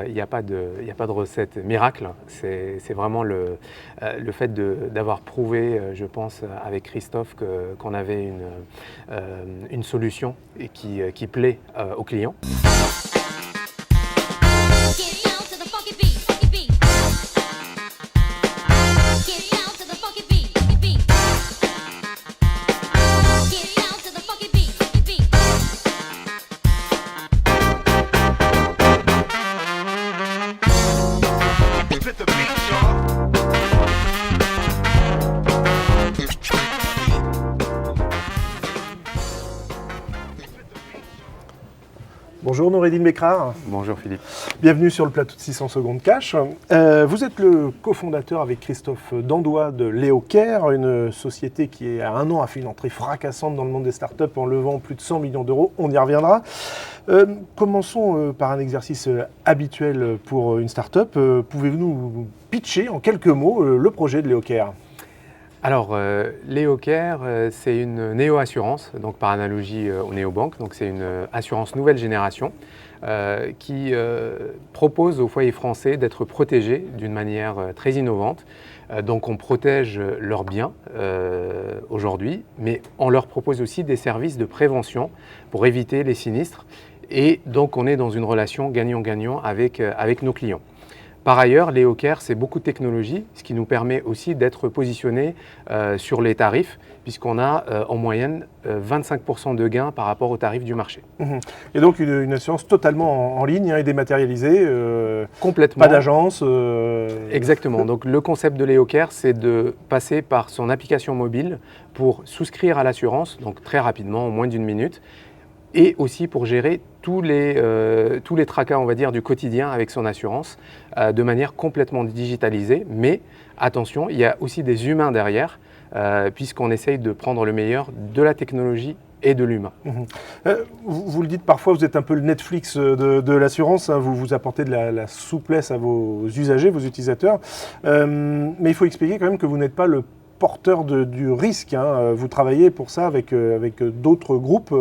Il n'y a pas de recette miracle, c'est vraiment le fait d'avoir prouvé, je pense, avec Christophe qu'on avait une solution et qui plaît aux clients. Bonjour Noureddine Bekrar. Bonjour Philippe. Bienvenue sur le plateau de 600 secondes cash. Vous êtes le cofondateur avec Christophe Dandois de Leocare, une société qui à un an a fait une entrée fracassante dans le monde des startups en levant plus de 100 millions d'euros. On y reviendra. Commençons par un exercice habituel pour une startup. Pouvez-vous nous pitcher en quelques mots le projet de Leocare ? Alors, Leocare, c'est une néo-assurance, donc par analogie aux néobanques. Donc, c'est une assurance nouvelle génération qui propose aux foyers français d'être protégés d'une manière très innovante. Donc, on protège leurs biens aujourd'hui, mais on leur propose aussi des services de prévention pour éviter les sinistres. Et donc, on est dans une relation gagnant-gagnant avec nos clients. Par ailleurs, Leocare, c'est beaucoup de technologie, ce qui nous permet aussi d'être positionnés sur les tarifs, puisqu'on a en moyenne 25% de gains par rapport aux tarifs du marché. Et donc une assurance totalement en ligne et dématérialisée, complètement. Pas d'agence. Exactement. Donc le concept de Leocare, c'est de passer par son application mobile pour souscrire à l'assurance, donc très rapidement, en moins d'une minute, et aussi pour gérer tous les tracas, on va dire, du quotidien avec son assurance de manière complètement digitalisée. Mais attention, il y a aussi des humains derrière, puisqu'on essaye de prendre le meilleur de la technologie et de l'humain. Vous le dites parfois, vous êtes un peu le Netflix de l'assurance, hein, vous apportez de la souplesse à vos usagers, vos utilisateurs. Mais il faut expliquer quand même que vous n'êtes pas le porteur du risque, hein. Vous travaillez pour ça avec d'autres groupes.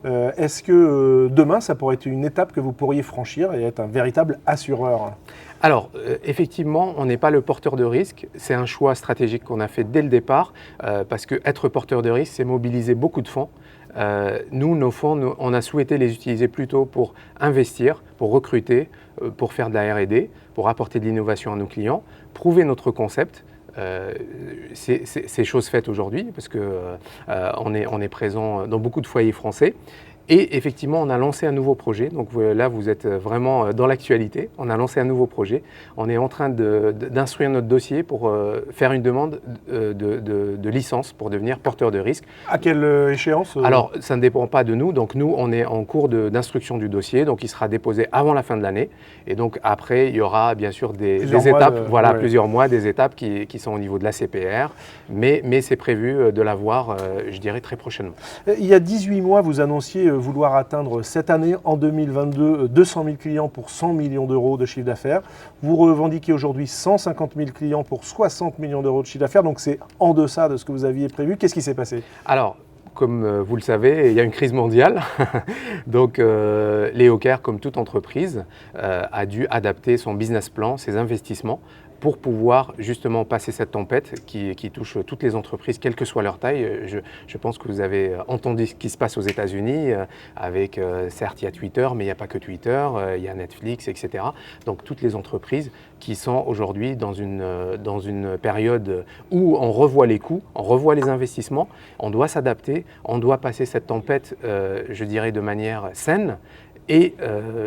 Est-ce que demain, ça pourrait être une étape que vous pourriez franchir et être un véritable assureur ? Alors, effectivement, on n'est pas le porteur de risque. C'est un choix stratégique qu'on a fait dès le départ, parce qu'être porteur de risque, c'est mobiliser beaucoup de fonds. Nous, nos fonds, on a souhaité les utiliser plutôt pour investir, pour recruter, pour faire de la R&D, pour apporter de l'innovation à nos clients, prouver notre concept. C'est chose faite aujourd'hui parce qu'on est présent dans beaucoup de foyers français. Et effectivement, on a lancé un nouveau projet. Donc là, vous êtes vraiment dans l'actualité. On a lancé un nouveau projet. On est en train d'instruire notre dossier pour faire une demande de licence pour devenir porteur de risque. À quelle échéance ? Alors, ça ne dépend pas de nous. Donc nous, on est en cours d'instruction du dossier. Donc il sera déposé avant la fin de l'année. Et donc après, il y aura bien sûr des étapes, plusieurs mois, des étapes qui sont au niveau de la CPR. Mais c'est prévu de l'avoir, je dirais, très prochainement. Il y a 18 mois, vous annonciez vouloir atteindre cette année, en 2022, 200 000 clients pour 100 millions d'euros de chiffre d'affaires. Vous revendiquez aujourd'hui 150 000 clients pour 60 millions d'euros de chiffre d'affaires, donc c'est en deçà de ce que vous aviez prévu. Qu'est-ce qui s'est passé ? Alors, comme vous le savez, il y a une crise mondiale. Donc, Leocare, comme toute entreprise, a dû adapter son business plan, ses investissements, pour pouvoir justement passer cette tempête qui touche toutes les entreprises, quelle que soit leur taille. Je pense que vous avez entendu ce qui se passe aux États-Unis, avec, certes, il y a Twitter, mais il n'y a pas que Twitter, il y a Netflix, etc. Donc, toutes les entreprises qui sont aujourd'hui dans une période où on revoit les coûts, on revoit les investissements, on doit s'adapter, on doit passer cette tempête, je dirais, de manière saine. Et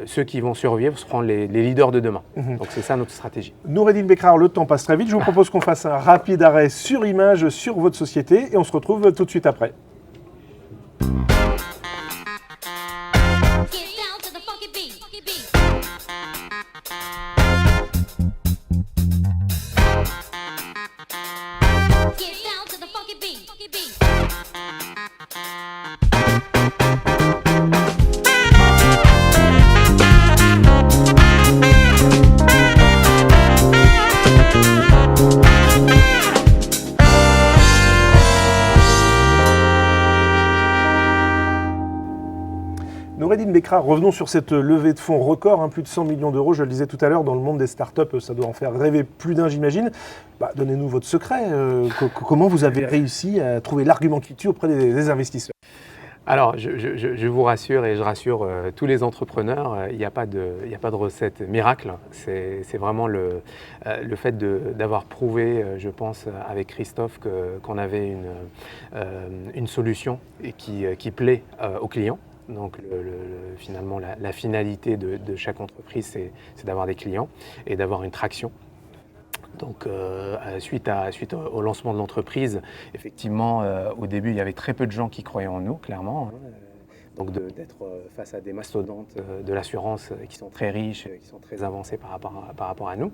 ceux qui vont survivre seront les leaders de demain. Donc c'est ça notre stratégie. Noureddine Bekrar, le temps passe très vite. Je vous propose qu'on fasse un rapide arrêt sur image sur votre société et on se retrouve tout de suite après. Becra, revenons sur cette levée de fonds record, plus de 100 millions d'euros, je le disais tout à l'heure, dans le monde des startups, ça doit en faire rêver plus d'un, j'imagine. Donnez-nous votre secret. Comment vous avez réussi à trouver l'argument qui tue auprès des investisseurs? Alors, je vous rassure et je rassure tous les entrepreneurs, il n'y a pas de recette miracle. C'est vraiment le fait d'avoir prouvé, je pense, avec Christophe, qu'on avait une solution qui plaît aux clients. Donc finalement, la finalité de chaque entreprise, c'est d'avoir des clients et d'avoir une traction. Donc suite au lancement de l'entreprise, effectivement, au début, il y avait très peu de gens qui croyaient en nous, clairement. Donc d'être face à des mastodontes de l'assurance qui sont très riches, qui sont très avancés par rapport à nous.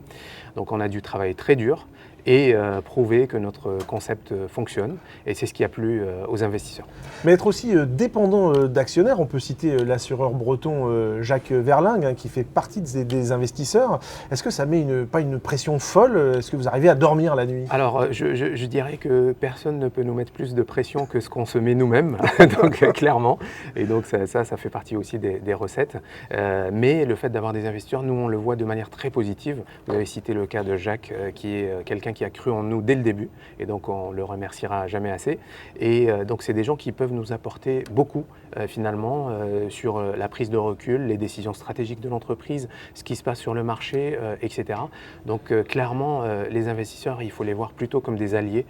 Donc on a dû travailler très dur et prouver que notre concept fonctionne. Et c'est ce qui a plu aux investisseurs. Mais être aussi dépendant d'actionnaires, on peut citer l'assureur breton Jacques Verlingue, qui fait partie des investisseurs. Est-ce que ça met pas une pression folle? Est-ce que vous arrivez à dormir la nuit? Alors, je dirais que personne ne peut nous mettre plus de pression que ce qu'on se met nous-mêmes, donc clairement. Et donc ça fait partie aussi des recettes. Mais le fait d'avoir des investisseurs, nous, on le voit de manière très positive. Vous avez cité le cas de Jacques, qui est quelqu'un qui a cru en nous dès le début. Et donc, on le remerciera jamais assez. Et donc, c'est des gens qui peuvent nous apporter beaucoup, finalement, sur la prise de recul, les décisions stratégiques de l'entreprise, ce qui se passe sur le marché, etc. Donc, clairement, les investisseurs, il faut les voir plutôt comme des alliés,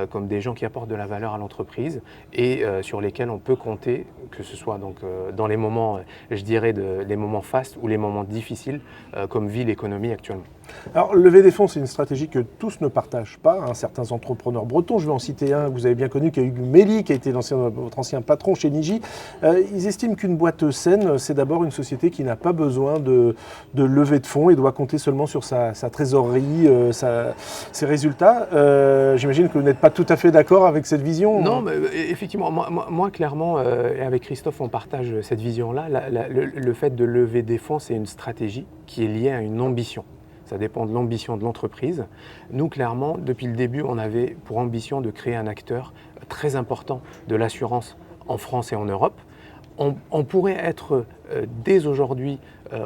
comme des gens qui apportent de la valeur à l'entreprise et sur lesquels on peut compter, que ce soit donc, dans les moments, je dirais, les moments fastes ou les moments difficiles, comme vit l'économie actuellement. Alors, lever des fonds, c'est une stratégie que tous ne partagent pas. Certains entrepreneurs bretons, je vais en citer un que vous avez bien connu, qui est Hugues Méli, qui a été votre ancien patron chez Niji. Ils estiment qu'une boîte saine, c'est d'abord une société qui n'a pas besoin de lever de fonds et doit compter seulement sur sa trésorerie, ses résultats. J'imagine que vous n'êtes pas tout à fait d'accord avec cette vision. Non, mais effectivement, moi clairement, et avec Christophe, on partage cette vision-là. Le fait de lever des fonds, c'est une stratégie qui est liée à une ambition. Ça dépend de l'ambition de l'entreprise. Nous, clairement, depuis le début, on avait pour ambition de créer un acteur très important de l'assurance en France et en Europe. On pourrait être dès aujourd'hui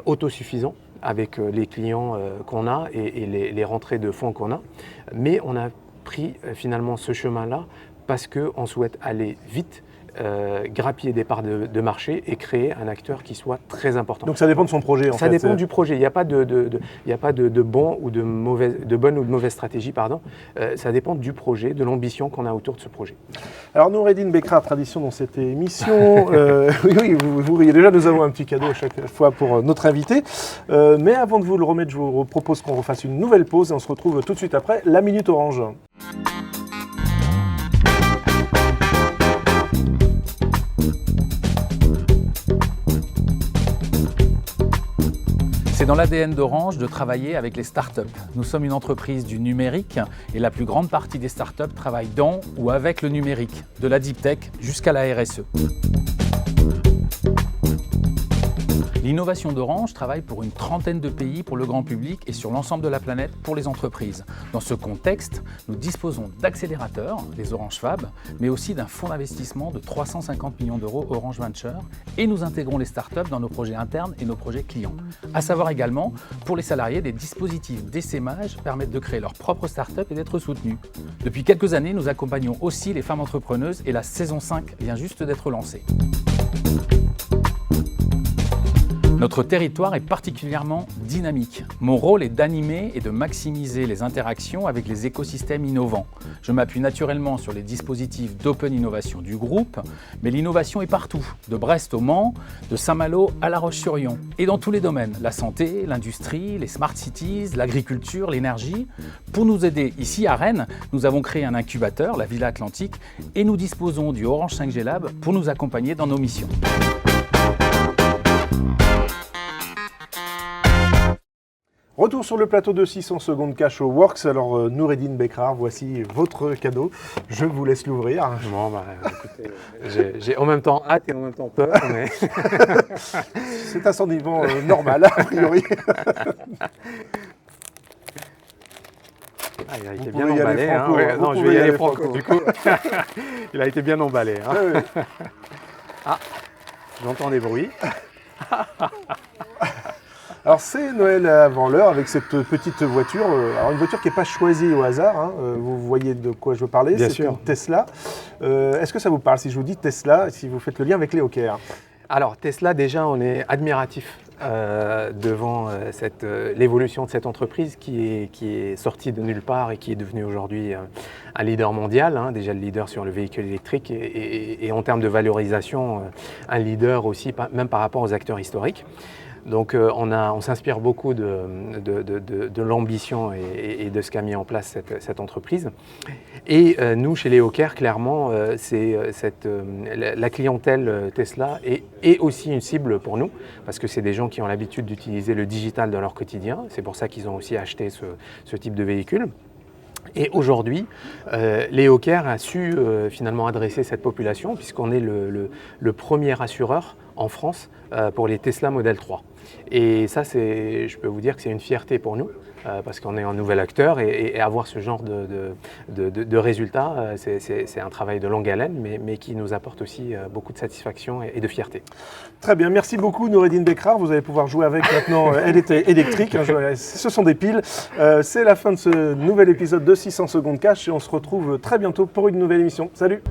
autosuffisant avec les clients qu'on a et les rentrées de fonds qu'on a, mais on a pris finalement ce chemin-là parce qu'on souhaite aller vite, grappiller des parts de marché et créer un acteur qui soit très important. Donc ça dépend de son projet en fait. Ça dépend du projet. Il n'y a pas de bonne ou de mauvaise stratégie, pardon. Ça dépend du projet, de l'ambition qu'on a autour de ce projet. Alors Noureddine Becra, tradition dans cette émission. Oui, vous riez déjà, nous avons un petit cadeau à chaque fois pour notre invité. Mais avant de vous le remettre, je vous propose qu'on refasse une nouvelle pause et on se retrouve tout de suite après la Minute Orange. C'est dans l'ADN d'Orange de travailler avec les startups. Nous sommes une entreprise du numérique et la plus grande partie des startups travaillent dans ou avec le numérique, de la deep tech jusqu'à la RSE. L'innovation d'Orange travaille pour une trentaine de pays pour le grand public et sur l'ensemble de la planète pour les entreprises. Dans ce contexte, nous disposons d'accélérateurs, les Orange Fab, mais aussi d'un fonds d'investissement de 350 millions d'euros Orange Venture et nous intégrons les startups dans nos projets internes et nos projets clients. À savoir également, pour les salariés, des dispositifs d'essaimage permettent de créer leur propre startup et d'être soutenus. Depuis quelques années, nous accompagnons aussi les femmes entrepreneuses et la saison 5 vient juste d'être lancée. Notre territoire est particulièrement dynamique. Mon rôle est d'animer et de maximiser les interactions avec les écosystèmes innovants. Je m'appuie naturellement sur les dispositifs d'open innovation du groupe, mais l'innovation est partout, de Brest au Mans, de Saint-Malo à La Roche-sur-Yon, et dans tous les domaines, la santé, l'industrie, les smart cities, l'agriculture, l'énergie. Pour nous aider ici à Rennes, nous avons créé un incubateur, la Villa Atlantique, et nous disposons du Orange 5G Lab pour nous accompagner dans nos missions. Retour sur le plateau de 600 secondes cash au Works. Alors Noureddine Becra, voici votre cadeau. Je vous laisse l'ouvrir. Bon, écoutez, j'ai en même temps hâte et en même temps peur. Mais... C'est un sentiment normal, a priori. Il a été bien emballé. Non, je vais y aller franco. Du coup, il a été bien emballé. J'entends des bruits. Alors c'est Noël avant l'heure avec cette petite voiture, alors une voiture qui n'est pas choisie au hasard, hein. Vous voyez de quoi je veux parler, Bien c'est sûr. une Tesla. Est-ce que ça vous parle si je vous dis Tesla, si vous faites le lien avec les Hawker? Alors Tesla, déjà, on est admiratif devant l'évolution de cette entreprise qui est sortie de nulle part et qui est devenue aujourd'hui un leader mondial, hein, déjà le leader sur le véhicule électrique et en termes de valorisation, un leader aussi, même par rapport aux acteurs historiques. Donc on s'inspire beaucoup de l'ambition et de ce qu'a mis en place cette entreprise. Et nous, chez les Hawker, clairement, la clientèle Tesla est aussi une cible pour nous, parce que c'est des gens qui ont l'habitude d'utiliser le digital dans leur quotidien. C'est pour ça qu'ils ont aussi acheté ce type de véhicule. Et aujourd'hui, les Hawker a su finalement adresser cette population, puisqu'on est le premier assureur en France pour les Tesla Model 3. Et ça, je peux vous dire que c'est une fierté pour nous, parce qu'on est un nouvel acteur et avoir ce genre de résultats, c'est un travail de longue haleine, mais qui nous apporte aussi beaucoup de satisfaction et de fierté. Très bien, merci beaucoup Noureddine Bekrar. Vous allez pouvoir jouer avec maintenant. Elle est électrique, hein, ce sont des piles. C'est la fin de ce nouvel épisode de 600 secondes cash et on se retrouve très bientôt pour une nouvelle émission. Salut!